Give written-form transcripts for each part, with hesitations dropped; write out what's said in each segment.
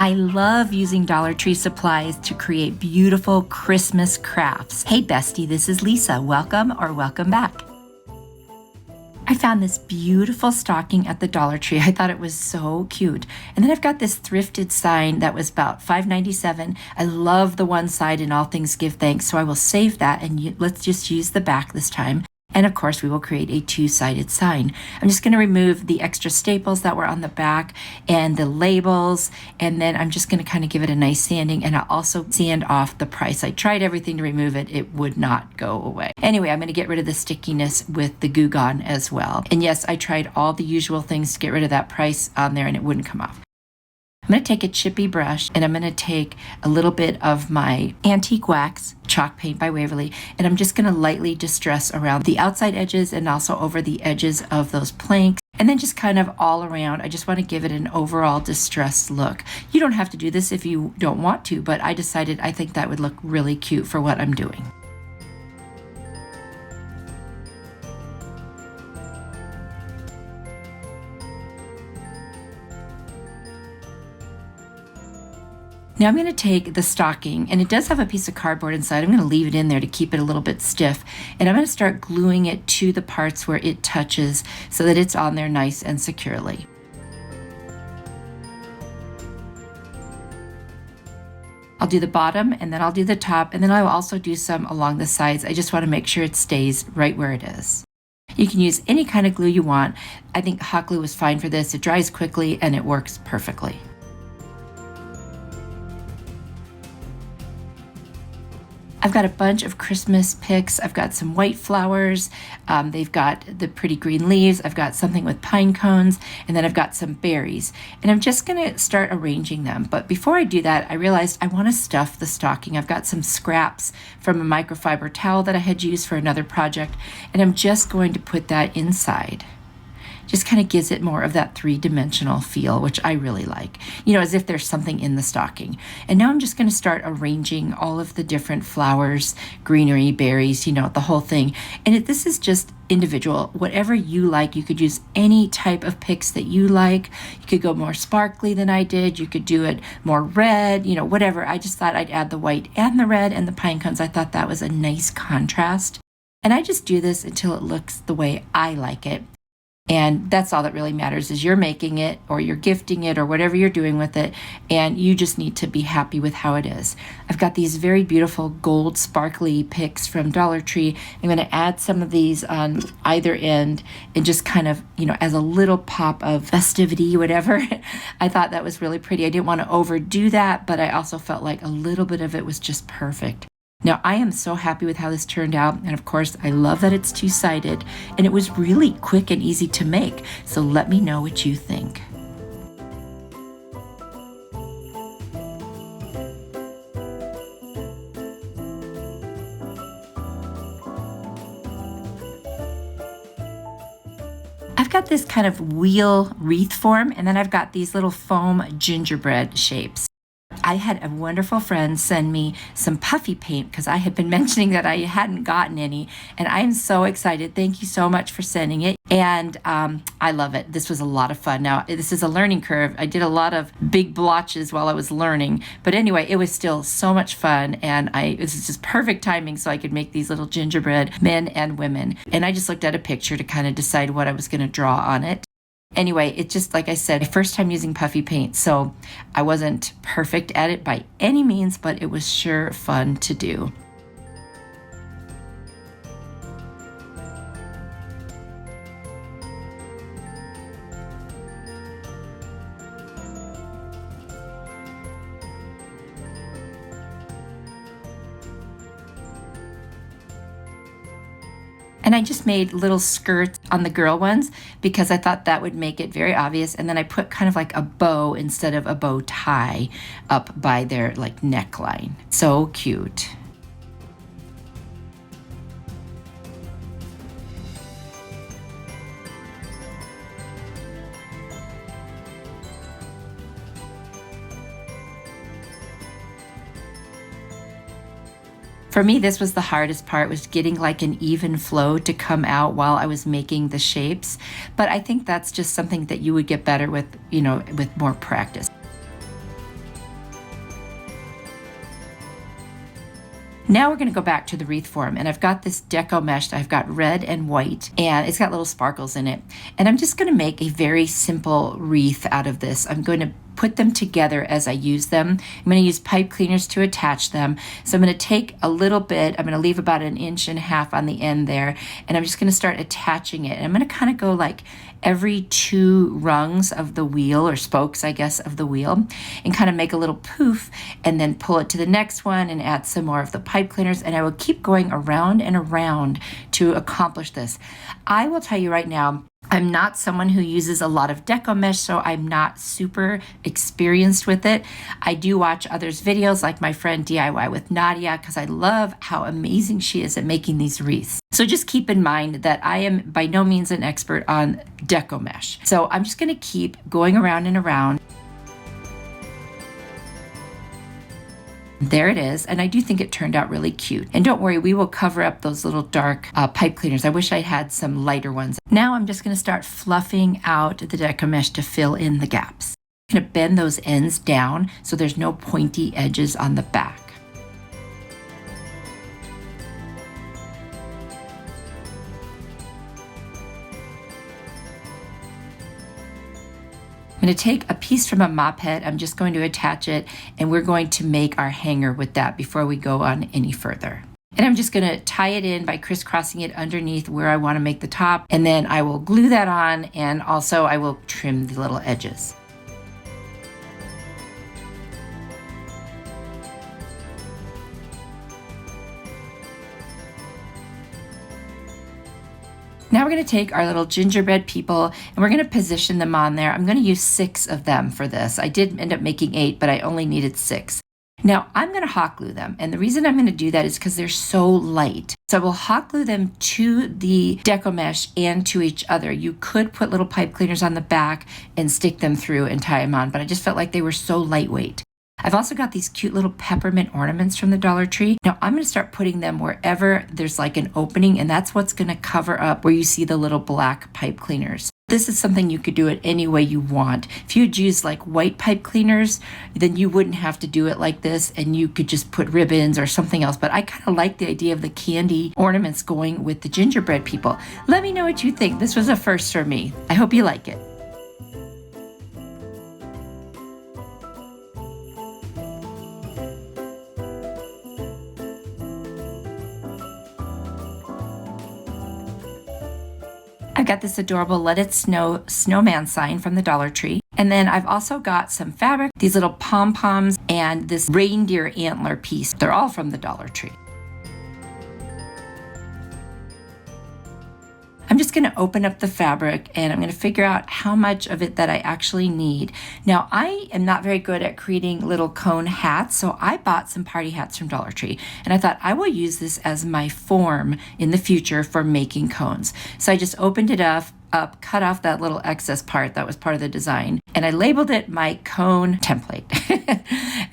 I love using Dollar Tree supplies to create beautiful Christmas crafts. Hey Bestie, this is Lisa. Welcome or welcome back. I found this beautiful stocking at the Dollar Tree. I thought it was so cute. And then I've got this thrifted sign that was about $5.97. I love the one side in All Things Give Thanks, so I will save that and let's just use the back this time. And of course, we will create a two-sided sign. I'm just going to remove the extra staples that were on the back and the labels, and then I'm just going to kind of give it a nice sanding, and I'll also sand off the price. I tried everything to remove it. It would not go away. Anyway, I'm going to get rid of the stickiness with the Goo Gone as well. And yes, I tried all the usual things to get rid of that price on there, and it wouldn't come off. I'm going to take a chippy brush and I'm going to take a little bit of my antique wax chalk paint by Waverly, and I'm just going to lightly distress around the outside edges and also over the edges of those planks, and then just kind of all around. I just want to give it an overall distressed look. You don't have to do this if you don't want to, but I decided I think that would look really cute for what I'm doing. Now I'm going to take the stocking, and it does have a piece of cardboard inside. I'm going to leave it in there to keep it a little bit stiff, and I'm going to start gluing it to the parts where it touches so that it's on there nice and securely. I'll do the bottom, and then I'll do the top, and then I'll also do some along the sides. I just want to make sure it stays right where it is. You can use any kind of glue you want. I think hot glue is fine for this. It dries quickly and it works perfectly. I've got a bunch of Christmas pics. I've got some white flowers. They've got the pretty green leaves. I've got something with pine cones, and then I've got some berries. And I'm just gonna start arranging them. But before I do that, I realized I wanna stuff the stocking. I've got some scraps from a microfiber towel that I had used for another project, and I'm just going to put that inside. Just kind of gives it more of that three-dimensional feel, which I really like, you know, as if there's something in the stocking. And now I'm just going to start arranging all of the different flowers, greenery, berries, you know, the whole thing. And this is just individual, whatever you like. You could use any type of pics that you like. You could go more sparkly than I did. You could do it more red, you know, whatever. I just thought I'd add the white and the red and the pine cones. I thought that was a nice contrast. And I just do this until it looks the way I like it. And that's all that really matters, is you're making it or you're gifting it or whatever you're doing with it, and you just need to be happy with how it is. I've got these very beautiful gold sparkly picks from Dollar Tree. I'm going to add some of these on either end and just kind of, you know, as a little pop of festivity, whatever. I thought that was really pretty. I didn't want to overdo that, but I also felt like a little bit of it was just perfect. Now, I am so happy with how this turned out, and of course, I love that it's two-sided, and it was really quick and easy to make, so let me know what you think. I've got this kind of wheel wreath form, and then I've got these little foam gingerbread shapes. I had a wonderful friend send me some puffy paint because I had been mentioning that I hadn't gotten any, and I am so excited. Thank you so much for sending it, and I love it. This was a lot of fun. Now, this is a learning curve. I did a lot of big blotches while I was learning, but anyway, it was still so much fun, and it was just perfect timing so I could make these little gingerbread men and women, and I just looked at a picture to kind of decide what I was going to draw on it. Anyway, it just, like I said, my first time using puffy paint, so I wasn't perfect at it by any means, but it was sure fun to do. And I just made little skirts on the girl ones because I thought that would make it very obvious. And then I put kind of like a bow instead of a bow tie up by their like neckline. So cute. For me, this was the hardest part, was getting like an even flow to come out while I was making the shapes. But I think that's just something that you would get better with, you know, with more practice. Now we're gonna go back to the wreath form, and I've got this deco mesh. I've got red and white, and it's got little sparkles in it. And I'm just gonna make a very simple wreath out of this. I'm going to put them together as I use them. I'm going to use pipe cleaners to attach them. So I'm going to take a little bit, I'm going to leave about 1.5 inches on the end there, and I'm just going to start attaching it. And I'm going to kind of go like every 2 rungs of the wheel, or spokes, I guess, of the wheel, and kind of make a little poof, and then pull it to the next one and add some more of the pipe cleaners. And I will keep going around and around to accomplish this. I will tell you right now, I'm not someone who uses a lot of deco mesh, so I'm not super experienced with it. I do watch others' videos, like my friend DIY with Nadia, because I love how amazing she is at making these wreaths. So just keep in mind that I am by no means an expert on deco mesh. So I'm just going to keep going around and around. There it is, and I do think it turned out really cute. And don't worry, we will cover up those little dark pipe cleaners. I wish I had some lighter ones. Now I'm just going to start fluffing out the deco mesh to fill in the gaps. I'm going to bend those ends down so there's no pointy edges on the back. I'm going to take a piece from a mop head. I'm just going to attach it, and we're going to make our hanger with that before we go on any further. And I'm just going to tie it in by crisscrossing it underneath where I want to make the top, and then I will glue that on, and also I will trim the little edges. Now we're going to take our little gingerbread people, and we're going to position them on there. I'm going to use 6 of them for this. I did end up making 8, but I only needed 6. Now I'm going to hot glue them, and the reason I'm going to do that is because they're so light. So I will hot glue them to the deco mesh and to each other. You could put little pipe cleaners on the back and stick them through and tie them on, but I just felt like they were so lightweight. I've also got these cute little peppermint ornaments from the Dollar Tree. Now I'm going to start putting them wherever there's like an opening, and that's what's going to cover up where you see the little black pipe cleaners. This is something you could do it any way you want. If you'd use like white pipe cleaners, then you wouldn't have to do it like this, and you could just put ribbons or something else. But I kind of like the idea of the candy ornaments going with the gingerbread people. Let me know what you think. This was a first for me. I hope you like it. I've got this adorable Let It Snow snowman sign from the Dollar Tree. And then I've also got some fabric, these little pom-poms, and this reindeer antler piece. They're all from the Dollar Tree. I'm just going to open up the fabric, and I'm going to figure out how much of it that I actually need. Now, I am not very good at creating little cone hats, so I bought some party hats from Dollar Tree, and I thought I will use this as my form in the future for making cones. So I just opened it up, cut off that little excess part that was part of the design, and I labeled it my cone template.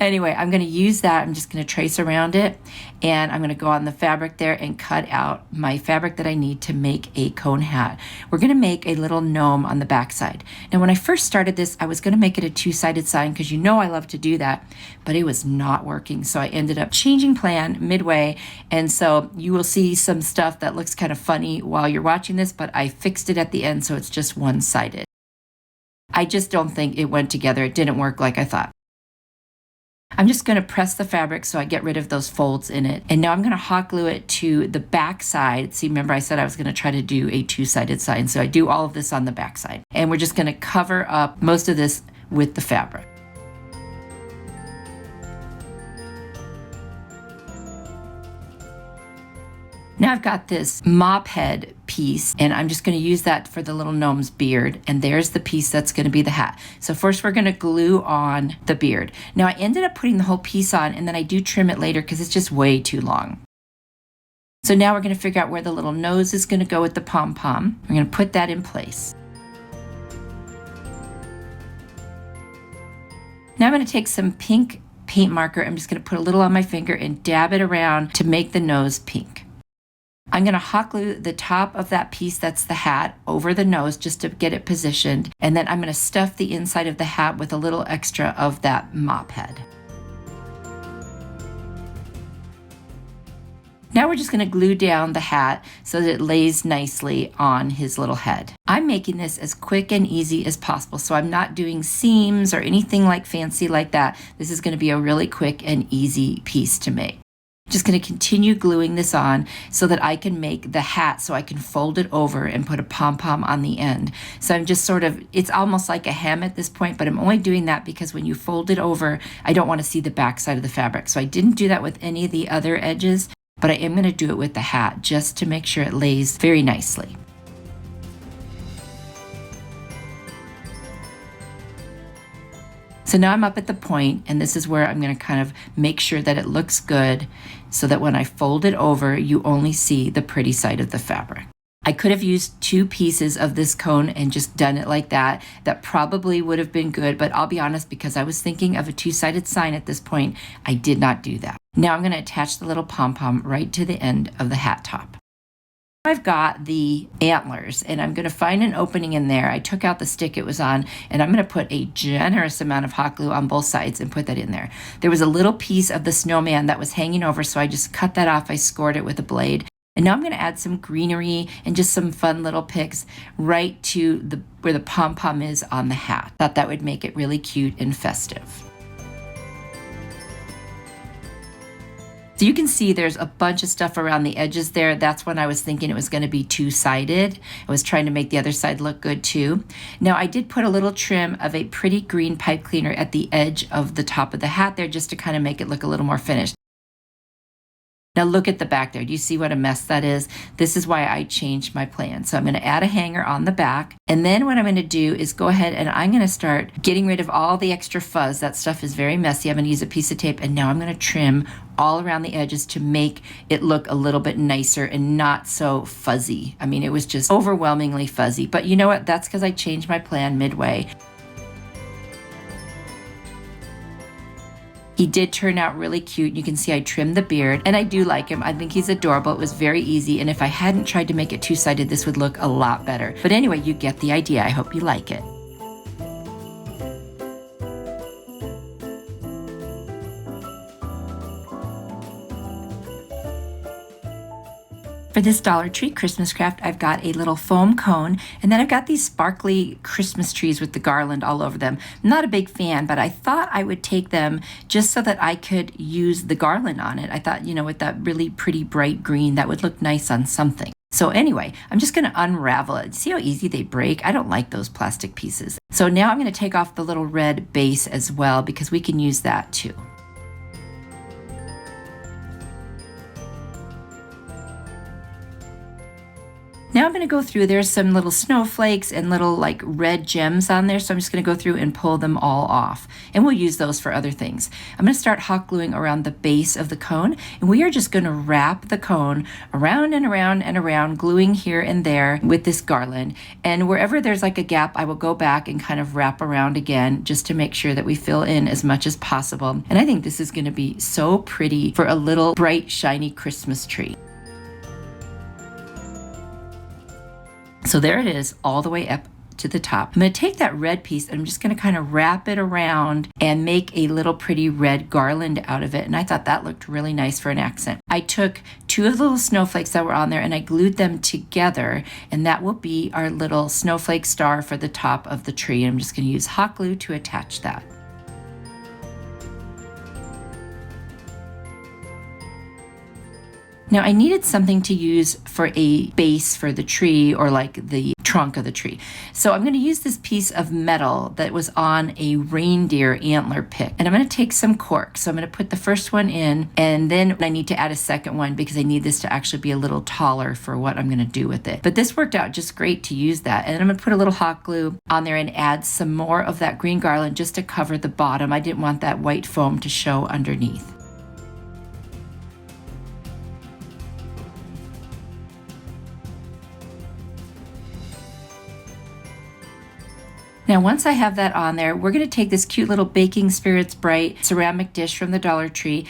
Anyway, I'm going to use that. I'm just going to trace around it, and I'm going to go on the fabric there and cut out my fabric that I need to make a cone hat. We're going to make a little gnome on the back side. Now, when I first started this, I was going to make it a 2-sided sign because you know I love to do that, but it was not working. So I ended up changing plan midway, and so you will see some stuff that looks kind of funny while you're watching this, but I fixed it at the end so it's just one-sided. I just don't think it went together. It didn't work like I thought. I'm just going to press the fabric so I get rid of those folds in it. And now I'm going to hot glue it to the back side. See, remember I said I was going to try to do a 2-sided sign. So I do all of this on the back side. And we're just going to cover up most of this with the fabric. Now I've got this mop head piece, and I'm just going to use that for the little gnome's beard, and there's the piece that's going to be the hat. So first we're going to glue on the beard. Now I ended up putting the whole piece on, and then I do trim it later because it's just way too long. So now we're going to figure out where the little nose is going to go with the pom-pom. We're going to put that in place. Now I'm going to take some pink paint marker. I'm just going to put a little on my finger and dab it around to make the nose pink. I'm going to hot glue the top of that piece that's the hat over the nose just to get it positioned, and then I'm going to stuff the inside of the hat with a little extra of that mop head. Now we're just going to glue down the hat so that it lays nicely on his little head. I'm making this as quick and easy as possible, so I'm not doing seams or anything like fancy like that. This is going to be a really quick and easy piece to make. Just going to continue gluing this on so that I can make the hat so I can fold it over and put a pom-pom on the end. So I'm just sort of, it's almost like a hem at this point, but I'm only doing that because when you fold it over, I don't want to see the back side of the fabric. So I didn't do that with any of the other edges, but I am going to do it with the hat just to make sure it lays very nicely. So now I'm up at the point, and this is where I'm going to kind of make sure that it looks good so that when I fold it over, you only see the pretty side of the fabric. I could have used 2 pieces of this cone and just done it like that. That probably would have been good, but I'll be honest, because I was thinking of a 2-sided sign at this point, I did not do that. Now I'm going to attach the little pom-pom right to the end of the hat top. I've got the antlers, and I'm going to find an opening in there. I took out the stick it was on, and I'm going to put a generous amount of hot glue on both sides and put that in there. There was a little piece of the snowman that was hanging over, so I just cut that off. I scored it with a blade. And now I'm going to add some greenery and just some fun little pics right to where the pom-pom is on the hat. Thought that would make it really cute and festive. So you can see there's a bunch of stuff around the edges there. That's when I was thinking it was going to be 2-sided. I was trying to make the other side look good too. Now I did put a little trim of a pretty green pipe cleaner at the edge of the top of the hat there just to kind of make it look a little more finished. Now look at the back there. Do you see what a mess that is? This is why I changed my plan. So I'm going to add a hanger on the back. And then what I'm going to do is go ahead and I'm going to start getting rid of all the extra fuzz. That stuff is very messy. I'm going to use a piece of tape, and now I'm going to trim all around the edges to make it look a little bit nicer and not so fuzzy. I mean, it was just overwhelmingly fuzzy. But you know what? That's because I changed my plan midway. He did turn out really cute. You can see I trimmed the beard, and I do like him. I think he's adorable. It was very easy, and if I hadn't tried to make it 2-sided, this would look a lot better. But anyway, you get the idea. I hope you like it. For this Dollar Tree Christmas craft, I've got a little foam cone, and then I've got these sparkly Christmas trees with the garland all over them. I'm not a big fan, but I thought I would take them just so that I could use the garland on it. I thought, you know, with that really pretty bright green, that would look nice on something. So anyway, I'm just going to unravel it. See how easy they break? I don't like those plastic pieces. So now I'm going to take off the little red base as well, because we can use that too. Now I'm going to go through, there's some little snowflakes and little like red gems on there, so I'm just going to go through and pull them all off, and we'll use those for other things. I'm going to start hot gluing around the base of the cone, and we are just going to wrap the cone around and around and around, gluing here and there with this garland, and wherever there's like a gap, I will go back and kind of wrap around again just to make sure that we fill in as much as possible. And I think this is going to be so pretty for a little bright, shiny Christmas tree. So there it is, all the way up to the top. I'm going to take that red piece and I'm just going to kind of wrap it around and make a little pretty red garland out of it. And I thought that looked really nice for an accent. I took 2 of the little snowflakes that were on there and I glued them together, and that will be our little snowflake star for the top of the tree. I'm just going to use hot glue to attach that. Now I needed something to use for a base for the tree, or like the trunk of the tree. So I'm going to use this piece of metal that was on a reindeer antler pick. And I'm going to take some cork. So I'm going to put the first one in, and then I need to add a second one because I need this to actually be a little taller for what I'm going to do with it. But this worked out just great to use that. And I'm going to put a little hot glue on there and add some more of that green garland just to cover the bottom. I didn't want that white foam to show underneath. Now, once I have that on there, we're going to take this cute little Baking Spirits Bright ceramic dish from the Dollar Tree.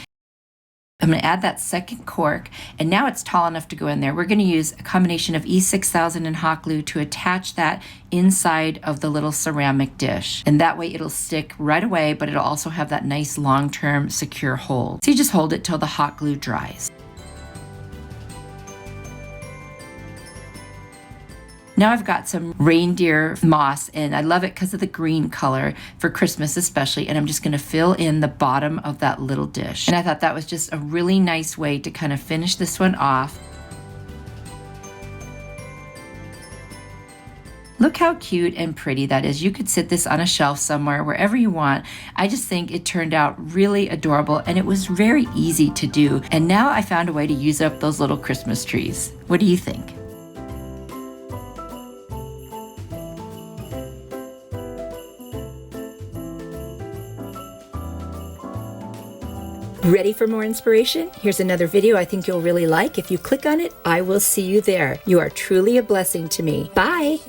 I'm going to add that second cork, and now it's tall enough to go in there. We're going to use a combination of E6000 and hot glue to attach that inside of the little ceramic dish. And that way it'll stick right away, but it'll also have that nice long-term secure hold. So you just hold it till the hot glue dries. Now I've got some reindeer moss, and I love it because of the green color for Christmas especially, and I'm just going to fill in the bottom of that little dish. And I thought that was just a really nice way to kind of finish this one off. Look how cute and pretty that is. You could sit this on a shelf somewhere, wherever you want. I just think it turned out really adorable, and it was very easy to do. And now I found a way to use up those little Christmas trees. What do you think? Ready for more inspiration? Here's another video I think you'll really like. If you click on it, I will see you there. You are truly a blessing to me. Bye!